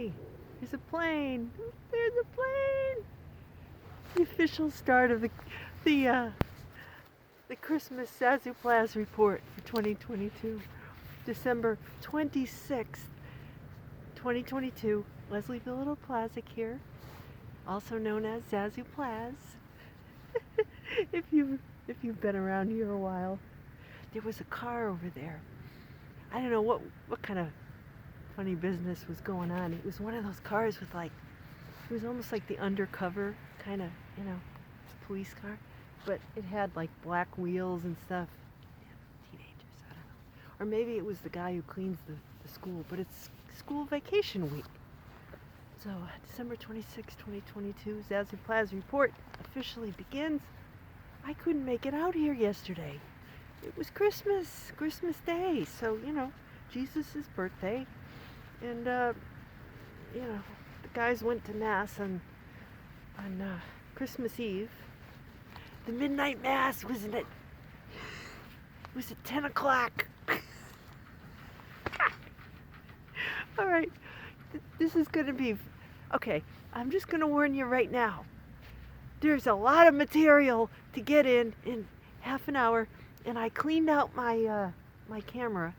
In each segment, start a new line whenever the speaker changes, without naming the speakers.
Hey, there's a plane. There's a plane. The official start of the uh, the Christmas Zazoo Plazz report for 2022, December 26th, 2022. Leslie Little Plaza here, also known as Zazoo Plazz. if you've been around here a while, there was a car over there. I don't know what kind of funny business was going on. It was one of those cars with like, it was almost like the undercover kind of, police car, but it had like black wheels and stuff. Yeah, teenagers, I don't know. Or maybe it was the guy who cleans the school, but it's school vacation week. So December 26, 2022, Zazoo Plazz report officially begins. I couldn't make it out here yesterday. It was Christmas Day, so, Jesus' birthday. And, the guys went to Mass on Christmas Eve. The midnight Mass was at 10 o'clock. All right, this is going to be, okay, I'm just going to warn you right now. There's a lot of material to get in half an hour, and I cleaned out my camera,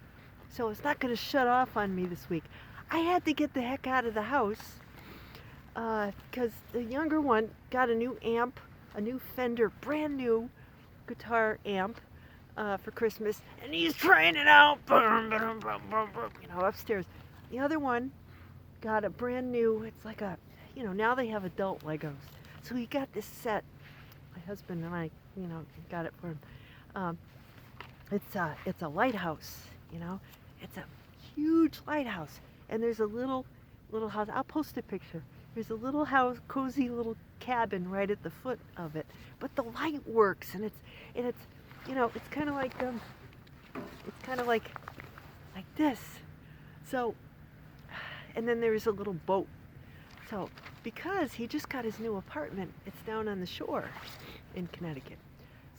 so it's not going to shut off on me this week. I had to get the heck out of the house because the younger one got a new amp, a new Fender, brand new guitar amp for Christmas, and he's trying it out, upstairs. The other one got a brand new, it's like a, now they have adult Legos. So he got this set. My husband and I, got it for him. It's a lighthouse, It's a huge lighthouse. And there's a little house. I'll post a picture. There's a little house, cozy little cabin right at the foot of it. But the light works, and it's it's kind of like this. So, and then there's a little boat. So, because he just got his new apartment, it's down on the shore in Connecticut.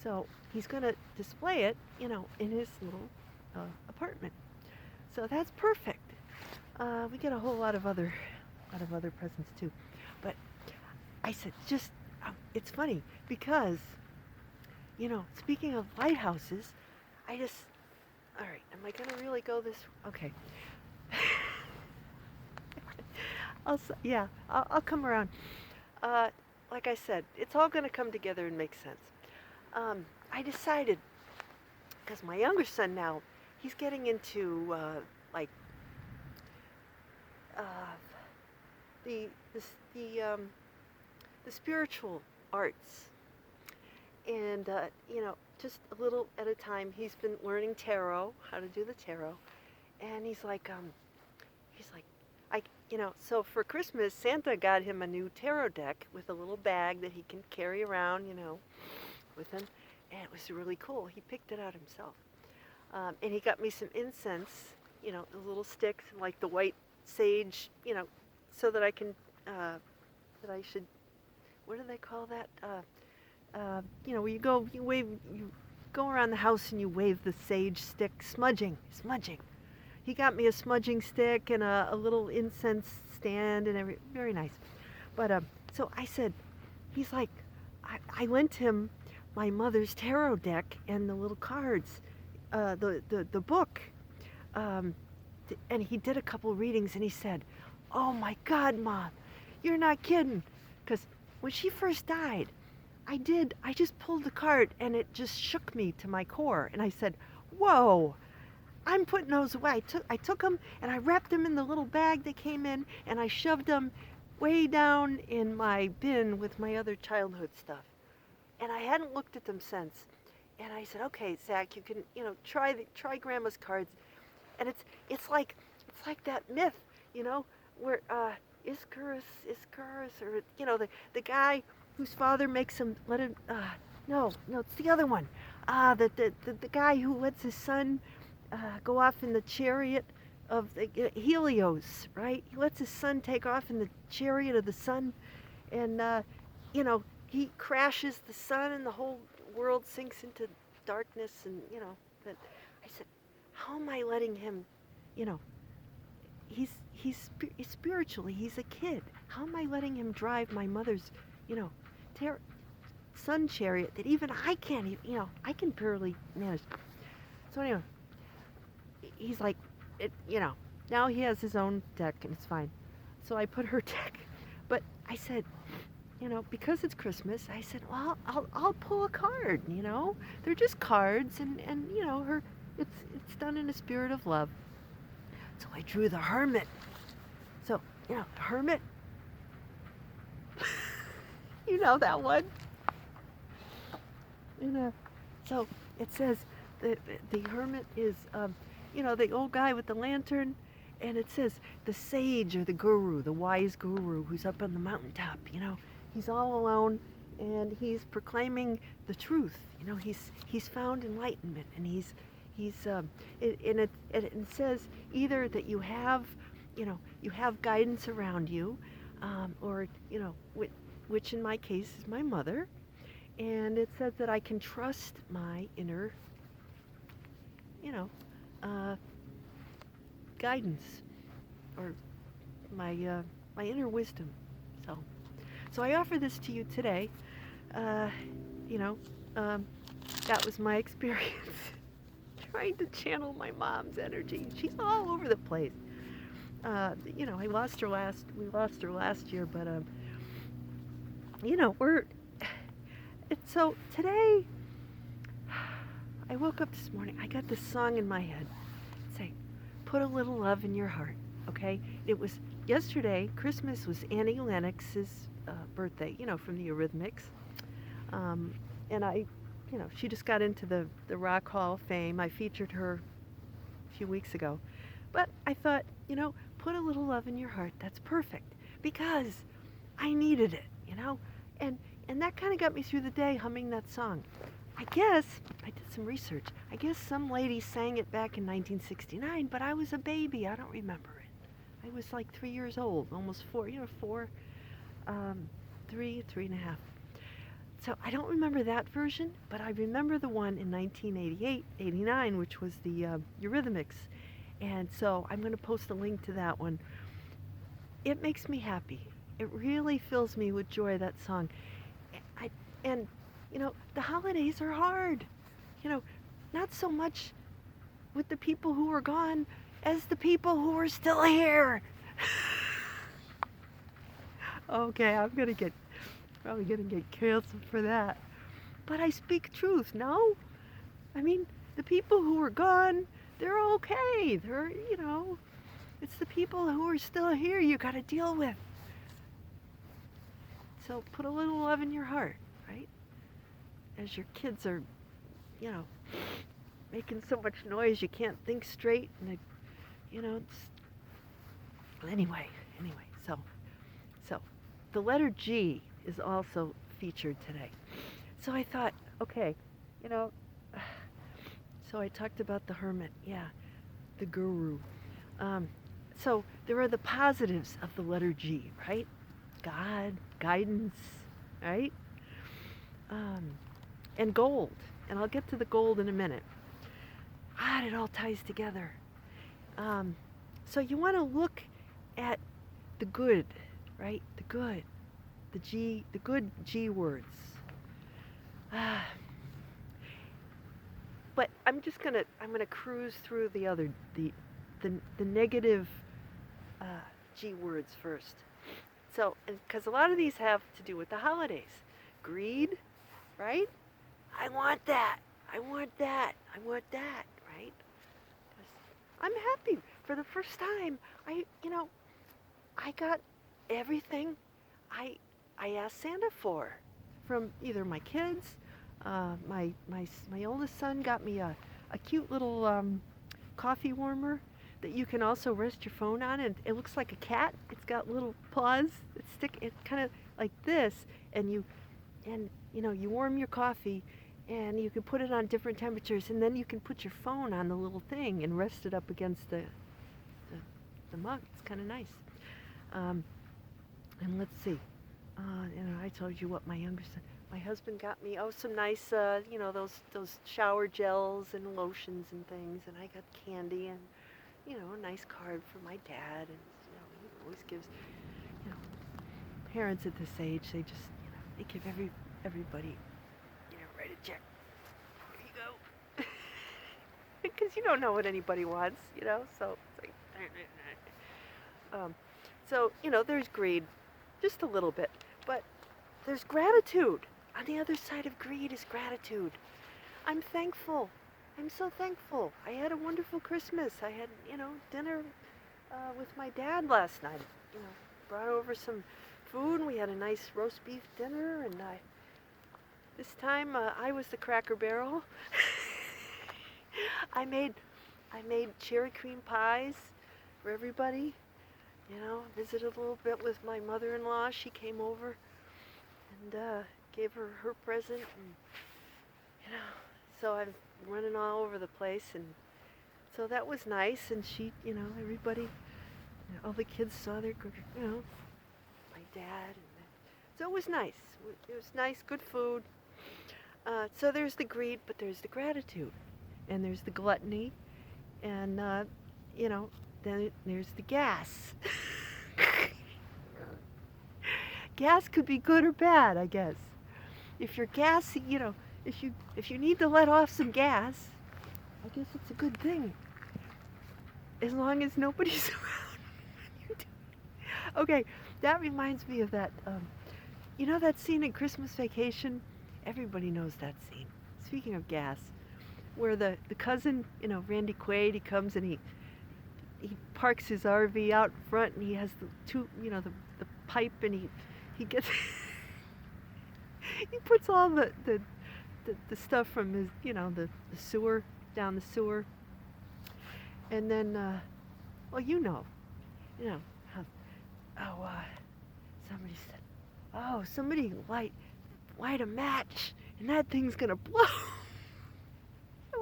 So he's gonna display it, in his little apartment. So that's perfect. We get a whole lot of other presents too. But I said, it's funny because, speaking of lighthouses, all right, am I gonna really go this? Okay. I'll come around. Like I said, it's all gonna come together and make sense. I decided, because my younger son now, he's getting into the spiritual arts, and just a little at a time. He's been learning tarot, how to do the tarot, and he's like, so for Christmas, Santa got him a new tarot deck with a little bag that he can carry around, with him, and it was really cool. He picked it out himself, and he got me some incense, the little sticks, like the white sage, so that I can, what do they call that? Where you go around the house and you wave the sage stick, smudging. He got me a smudging stick and a little incense stand and very nice. But so I said, he's like, I lent him my mother's tarot deck and the little cards, the book, and he did a couple readings and he said, "Oh my God, Mom, you're not kidding," because when she first died, I just pulled the card and it just shook me to my core, and I said, "Whoa." I'm putting those away. I took them and I wrapped them in the little bag they came in, and I shoved them way down in my bin with my other childhood stuff. And I hadn't looked at them since. And I said, "Okay, Zach, you can, try Grandma's cards." And it's like that myth, where Icarus, or the guy whose father makes him let him. No, it's the other one. The guy who lets his son go off in the chariot of the Helios, right? He lets his son take off in the chariot of the sun, and he crashes the sun, and the whole world sinks into darkness, and But I said, how am I letting him? spiritually, he's a kid. How am I letting him drive my mother's, you know, ter- sun chariot that even I can't even, I can barely manage. So anyway, he's like, now he has his own deck and it's fine. So I put her deck, but I said, because it's Christmas, I said, well, I'll pull a card. They're just cards, and it's done in a spirit of love. So I drew the Hermit. So the Hermit, you know that one. So it says the Hermit is the old guy with the lantern, and it says the sage or the guru, the wise guru who's up on the mountaintop. He's all alone, and he's proclaiming the truth. He's found enlightenment, and it says either that you have guidance around you, or which in my case is my mother, and it says that I can trust my inner guidance, or my inner wisdom. So I offer this to you today. That was my experience trying to channel my mom's energy. She's all over the place. We lost her last year, but so today I woke up this morning, I got this song in my head saying, put a little love in your heart, okay? It was yesterday, Christmas was Annie Lennox's birthday, from the Eurythmics. And she just got into the Rock Hall of Fame. I featured her a few weeks ago. But I thought, put a little love in your heart. That's perfect. Because I needed it, And that kind of got me through the day humming that song. I guess, I did some research. I guess some lady sang it back in 1969, but I was a baby. I don't remember it. I was like 3 years old, almost 4, 3.5. So I don't remember that version, but I remember the one in 1988, 89, which was the Eurythmics. And so I'm going to post a link to that one. It makes me happy. It really fills me with joy, that song. And the holidays are hard. Not so much with the people who are gone as the people who are still here. Okay, I'm probably gonna get canceled for that. But I speak truth, no? I mean, the people who are gone, they're okay. They're, it's the people who are still here you gotta deal with. So put a little love in your heart, right? As your kids are, making so much noise you can't think straight, and anyway, so the letter G is also featured today. So I thought, okay, so I talked about the Hermit, the guru. So there are the positives of the letter G, right? God, guidance, right? And gold. And I'll get to the gold in a minute. It all ties together. So you want to look at the good, right? The good. The good G words. But I'm gonna cruise through the other, the negative G words first. So, because a lot of these have to do with the holidays. Greed, right? I want that. I want that. I want that, right? I'm happy. For the first time, I got everything I asked Santa for, from either my kids, my oldest son got me a cute little coffee warmer that you can also rest your phone on, and it looks like a cat. It's got little paws that stick. It's kind of like this, and you warm your coffee, and you can put it on different temperatures, and then you can put your phone on the little thing and rest it up against the mug. It's kind of nice. And let's see. I told you what my husband got me. Some nice, those shower gels and lotions and things, and I got candy and a nice card for my dad, and he always gives, you know, parents at this age, they just, they give everybody, write a check. Here you go. Because you don't know what anybody wants, so it's like, um, so, there's greed, just a little bit, but there's gratitude. On the other side of greed is gratitude. I'm thankful. I'm so thankful. I had a wonderful Christmas. I had, dinner with my dad last night. Brought over some food, and we had a nice roast beef dinner, and this time I was the Cracker Barrel. I made cherry cream pies for everybody. Visited a little bit with my mother-in-law. She came over and gave her present, and so I'm running all over the place, and so that was nice. And she, everybody, all the kids saw their, my dad, and so it was nice. It was nice, good food. So there's the greed, but there's the gratitude, and there's the gluttony, and then there's the gas. Gas could be good or bad, I guess. If you're gassy, if you need to let off some gas, I guess it's a good thing. As long as nobody's around. Okay, that reminds me of that, that scene in Christmas Vacation? Everybody knows that scene. Speaking of gas, where the cousin, Randy Quaid, he comes and he parks his RV out front, and he has the two, the pipe, and he gets, he puts all the stuff from his, the sewer, down the sewer. And then, somebody said, somebody light a match, and that thing's gonna blow.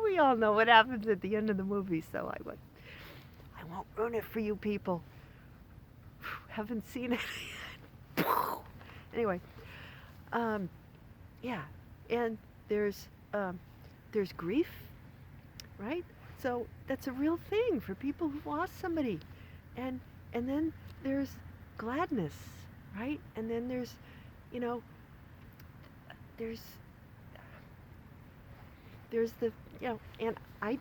We all know what happens at the end of the movie, so I won't ruin it for you people. Haven't seen it yet. Anyway, yeah, and there's grief, right? So that's a real thing for people who've lost somebody, and then there's gladness, right? And then there's the, and I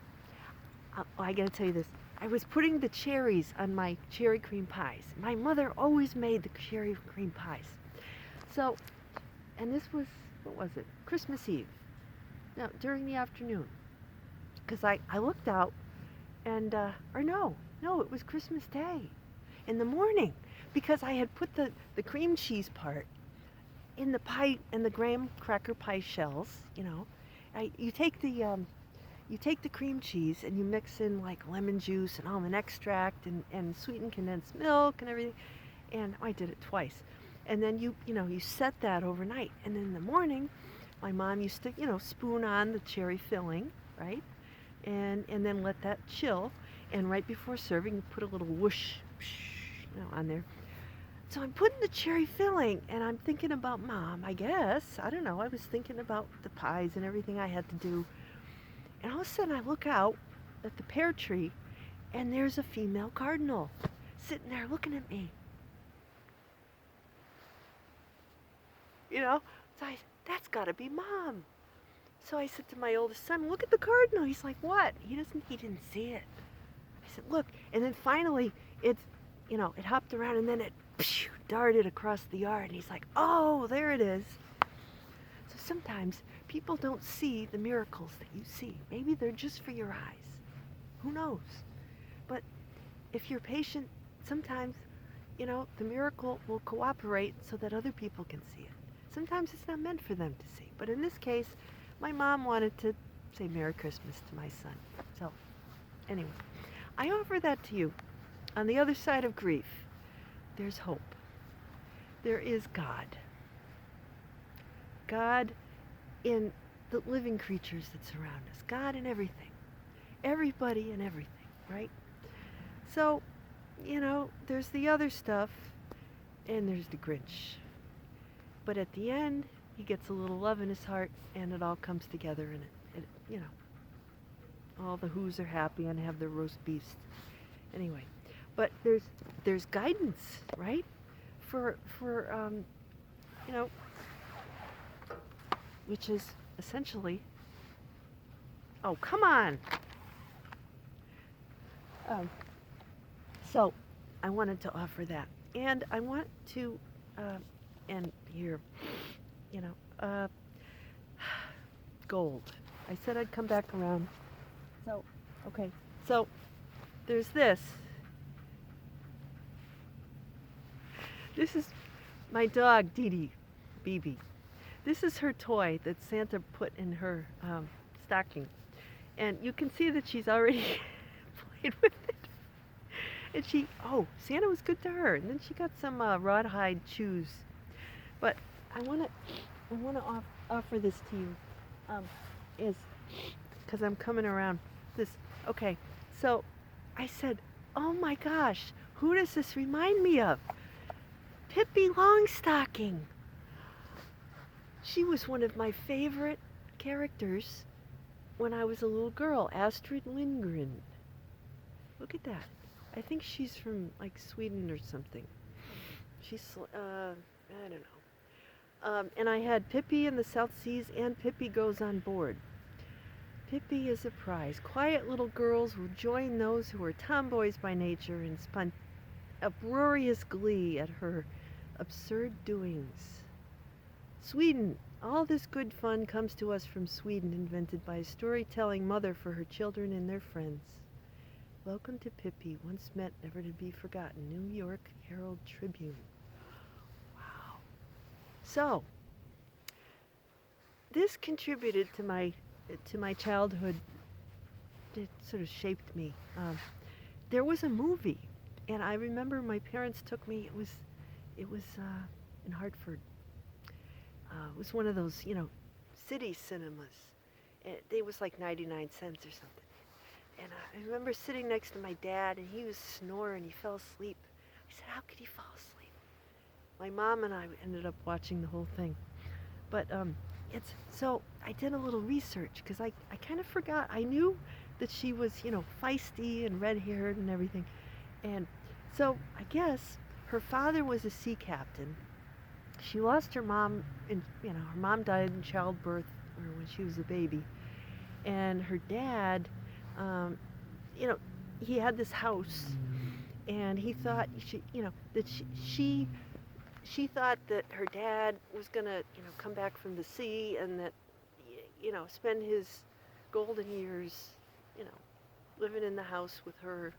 gotta tell you this. I was putting the cherries on my cherry cream pies. My mother always made the cherry cream pies. So, and this was, what was it? Christmas Eve. No, during the afternoon. Because I looked out, and, no, it was Christmas Day. In the morning. Because I had put the cream cheese part in the pie, in the graham cracker pie shells, you take the cream cheese and you mix in like lemon juice and almond extract and sweetened condensed milk and everything. And I did it twice. And then you set that overnight. And in the morning, my mom used to, spoon on the cherry filling, right? And then let that chill. And right before serving, you put a little whoosh, on there. So I'm putting the cherry filling, and I'm thinking about Mom, I guess. I don't know. I was thinking about the pies and everything I had to do. And all of a sudden, I look out at the pear tree, and there's a female cardinal sitting there looking at me. So that's got to be Mom. So I said to my oldest son, look at the cardinal. He's like, what? He didn't see it. I said, look. And then finally, it hopped around, and then it darted across the yard. And he's like, oh, there it is. So sometimes people don't see the miracles that you see. Maybe they're just for your eyes. Who knows? But if you're patient, sometimes, the miracle will cooperate so that other people can see it. Sometimes it's not meant for them to see. But in this case, my mom wanted to say Merry Christmas to my son. So, anyway, I offer that to you. On the other side of grief, there's hope. There is God. God in the living creatures that surround us. God in everything. Everybody and everything, right? So, there's the other stuff, and there's the Grinch. But at the end, he gets a little love in his heart, and it all comes together, and it all the Who's are happy and have their roast beefs. Anyway, but there's guidance, right? For you know, which is essentially, oh, come on. Um, so I wanted to offer that. And I want to, and here, you know, gold. I said I'd come back around. So, okay. So there's this. This is my dog, Dee Dee, Bebe. This is her toy that Santa put in her stocking. And you can see that she's already played with it. And Santa was good to her. And then she got some rawhide shoes. But I want to offer this to you, is because I'm coming around. Okay. So I said, oh my gosh, who does this remind me of? Pippi Longstocking. She was one of my favorite characters when I was a little girl, Astrid Lindgren. Look at that. I think she's from like Sweden or something. She's, I don't know. And I had Pippi in the South Seas and Pippi Goes on Board. Pippi is a prize. Quiet little girls will join those who are tomboys by nature and spun uproarious glee at her absurd doings. Sweden. All this good fun comes to us from Sweden, invented by a storytelling mother for her children and their friends. Welcome to Pippi, once met, never to be forgotten. New York Herald Tribune. Wow. So, this contributed to my childhood. It sort of shaped me. There was a movie, and I remember my parents took me. It was in Hartford. It was one of those, city cinemas. It was like 99 cents or something. And I remember sitting next to my dad, and he was snoring. He fell asleep. I said, how could he fall asleep? My mom and I ended up watching the whole thing. But so I did a little research, because I kind of forgot. I knew that she was, feisty and red-haired and everything. And so I guess her father was a sea captain. She lost her mom, her mom died in childbirth or when she was a baby. And her dad, he had this house, and he thought that she thought that her dad was gonna, come back from the sea and that, spend his golden years, living in the house with her.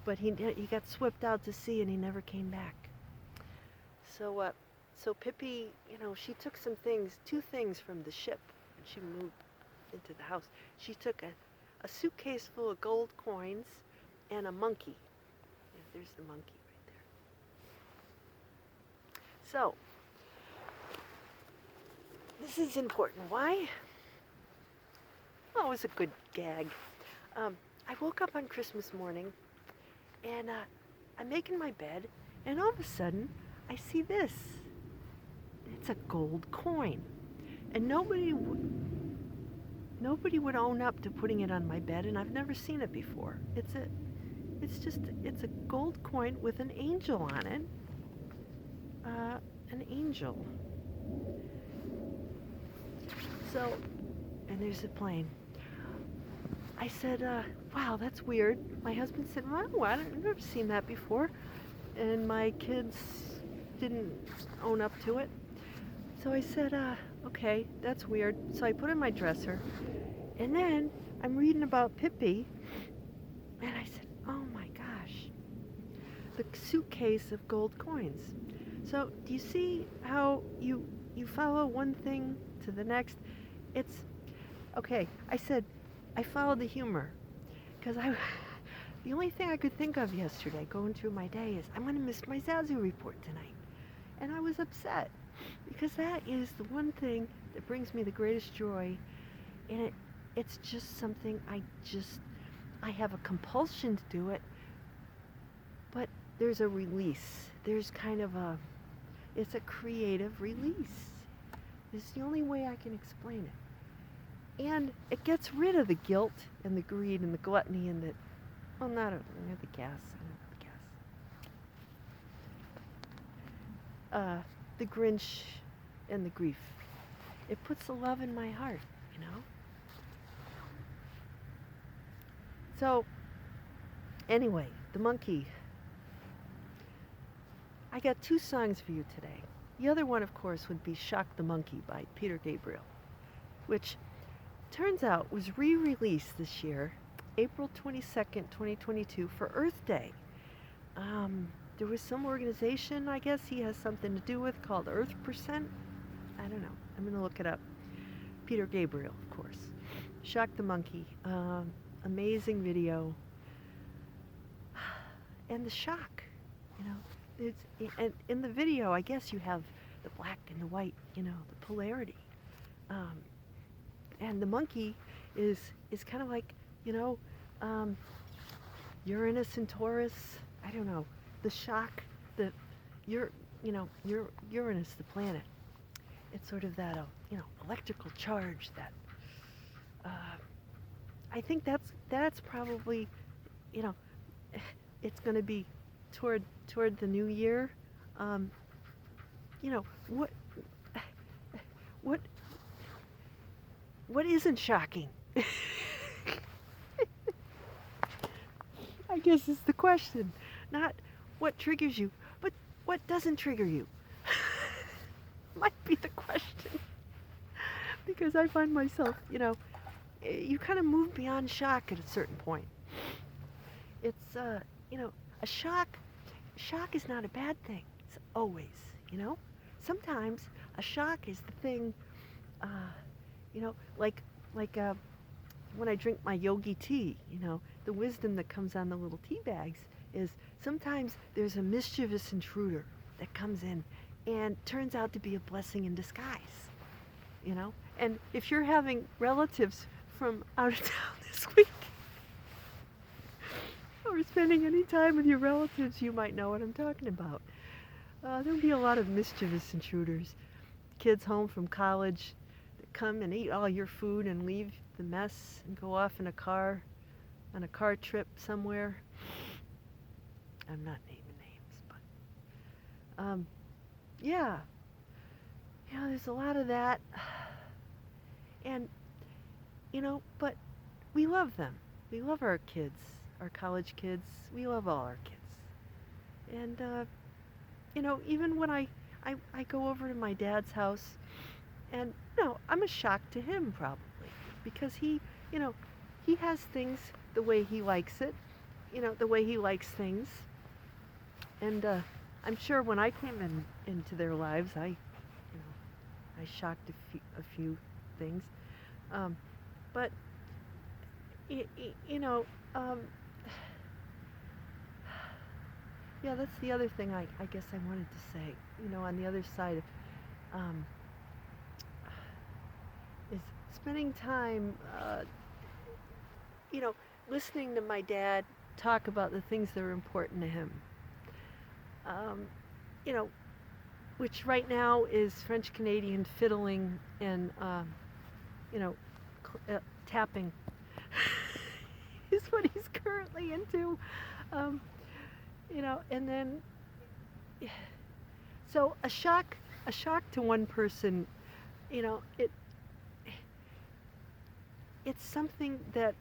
But he got swept out to sea and he never came back. So Pippi, she took two things from the ship when she moved into the house. She took a suitcase full of gold coins and a monkey. Yeah, there's the monkey right there. So, this is important. Why? Oh, it was a good gag. I woke up on Christmas morning, and I'm making my bed, and all of a sudden, I see this. It's a gold coin. And nobody would own up to putting it on my bed, and I've never seen it before. It's a gold coin with an angel on it. An angel. So, and there's a plane. I said, wow, that's weird. My husband said, well, I've never seen that before. And my kids didn't own up to it. So I said, okay, that's weird. So I put it in my dresser. And then I'm reading about Pippi. And I said, oh my gosh. The suitcase of gold coins. So do you see how you follow one thing to the next? Okay, I said, I followed the humor. Because the only thing I could think of yesterday going through my day is, I'm going to miss my Zazoo report tonight. And I was upset. Because that is the one thing that brings me the greatest joy. And it's just something I have a compulsion to do it. But there's a release. There's kind of it's a creative release. It's the only way I can explain it. And it gets rid of the guilt and the greed and the gluttony and Well, not near the gas. The gas. The Grinch and the grief. It puts the love in my heart, you know? So, anyway, the monkey. I got two songs for you today. The other one, of course, would be Shock the Monkey by Peter Gabriel, which turns out was re-released this year, April 22nd, 2022, for Earth Day. There was some organization, I guess he has something to do with, called Earth Percent. I don't know. I'm going to look it up. Peter Gabriel, of course. Shock the Monkey. Amazing video. And the shock, you know. And in the video, I guess you have the black and the white, you know, the polarity. And the monkey is kind of like, you know, Uranus and Taurus. I don't know. The shock, Uranus, the planet. It's sort of that, electrical charge that. I think that's probably, you know, it's going to be toward the new year. You know, what isn't shocking? I guess is the question. Not what triggers you, but what doesn't trigger you. Might be the question. Because I find myself, you know, you kind of move beyond shock at a certain point. It's, you know, a shock is not a bad thing. It's always, you know. Sometimes a shock is the thing, you know, like when I drink my yogi tea, you know, the wisdom that comes on the little tea bags is sometimes there's a mischievous intruder that comes in and turns out to be a blessing in disguise, you know. And if you're having relatives from out of town this week, or spending any time with your relatives, you might know what I'm talking about. There'll be a lot of mischievous intruders. Kids home from college that come and eat all your food and leave the mess and go off in a car, on a car trip somewhere. I'm not naming names, but yeah, there's a lot of that. And, you know, but we love them. We love our kids, our college kids. We love all our kids. And, you know, even when I go over to my dad's house, and, you know, I'm a shock to him probably, because he, you know, he has things the way he likes it, you know, the way he likes things. And I'm sure when I came into their lives, I shocked a few things. But, you know, yeah, that's the other thing I guess I wanted to say. You know, on the other side of, is spending time, you know, listening to my dad talk about the things that are important to him. You know, which right now is French Canadian fiddling and, you know, tapping is what he's currently into. You know, and then, so a shock to one person, you know, it's something that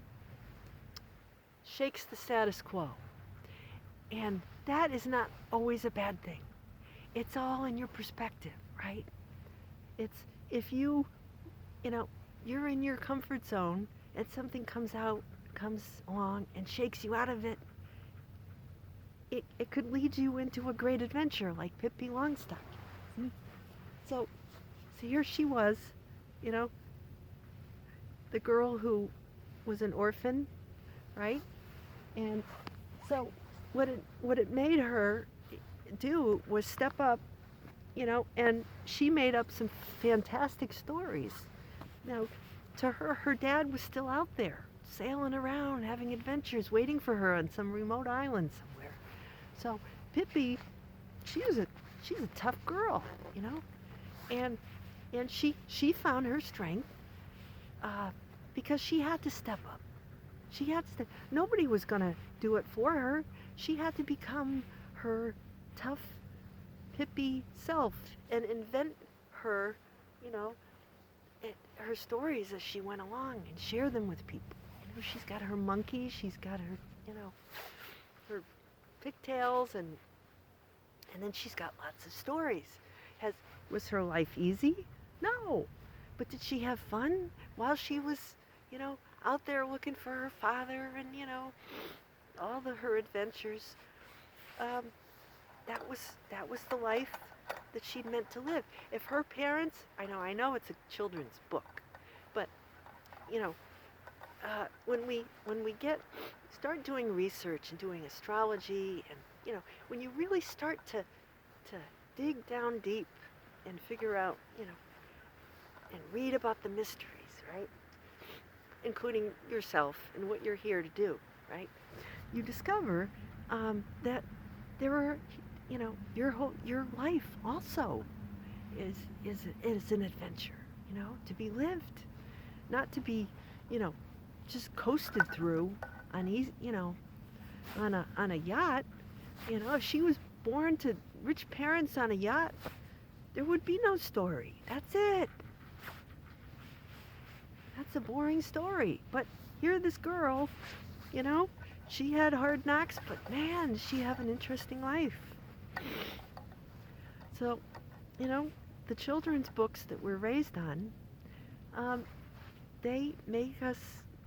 shakes the status quo. And that is not always a bad thing. It's all in your perspective, right? It's if you know, you're in your comfort zone and something comes along and shakes you out of it, it could lead you into a great adventure like Pippi Longstocking. So here she was, you know, the girl who was an orphan, right? And so what it made her do was step up, you know, and she made up some fantastic stories. Now, to her dad was still out there, sailing around, having adventures, waiting for her on some remote island somewhere. So Pippi, she's a tough girl, you know, and she found her strength because she had to step up. She had to, nobody was going to do it for her. She had to become her tough, Pippi self and invent her, you know, her stories as she went along and share them with people. You know, she's got her monkey, she's got her, you know, her pigtails, and then she's got lots of stories. Was her life easy? No. But did she have fun while she was, you know, out there looking for her father and, you know, all her adventures? That was the life that she'd meant to live. If her parents, I know it's a children's book, but you know, when we start doing research and doing astrology, and you know, when you really start to dig down deep and figure out, you know, and read about the mysteries, right? Including yourself and what you're here to do, right? You discover that there are, you know, your life also is an adventure, you know, to be lived, not to be, you know, just coasted through on easy, you know, on a yacht. You know, if she was born to rich parents on a yacht, there would be no story. That's it. That's a boring story. But here, this girl, you know, she had hard knocks, but man, she have an interesting life. So, you know, the children's books that we're raised on, they make us,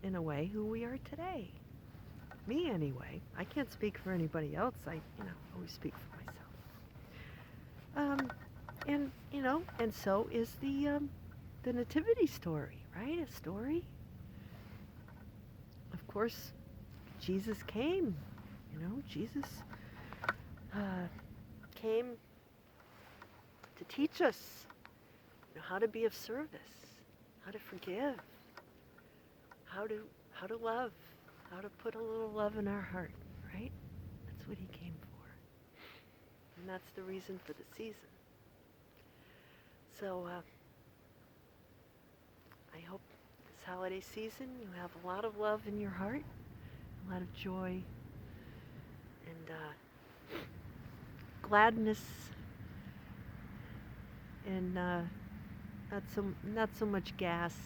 in a way, who we are today. Me, anyway. I can't speak for anybody else. I, you know, always speak for myself. And you know, and so is the nativity story, right? A story. Of course, Jesus came. You know, Jesus came to teach us, you know, how to be of service, how to forgive, how to love, how to put a little love in our heart, right? That's what he came for. And that's the reason for the season. So I hope this holiday season you have a lot of love in your heart, a lot of joy, and gladness, and not so much gas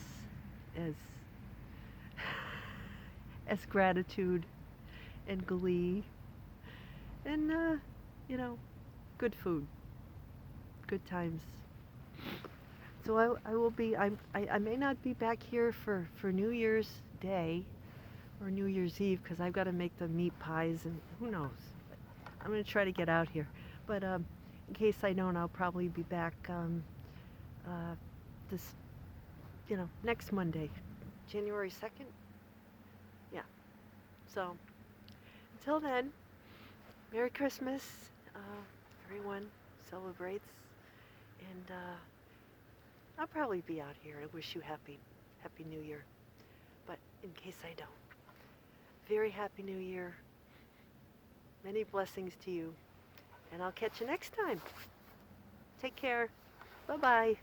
as as gratitude and glee, and you know, good food, good times. So I will be, I may not be back here for New Year's Day or New Year's Eve because I've got to make the meat pies and who knows. But I'm going to try to get out here. But in case I don't, I'll probably be back this, you know, next Monday, January 2nd. Yeah. So until then, Merry Christmas. Everyone celebrates. And I'll probably be out here. I wish you happy New Year. But in case I don't, very happy New Year. Many blessings to you. And I'll catch you next time. Take care. Bye-bye.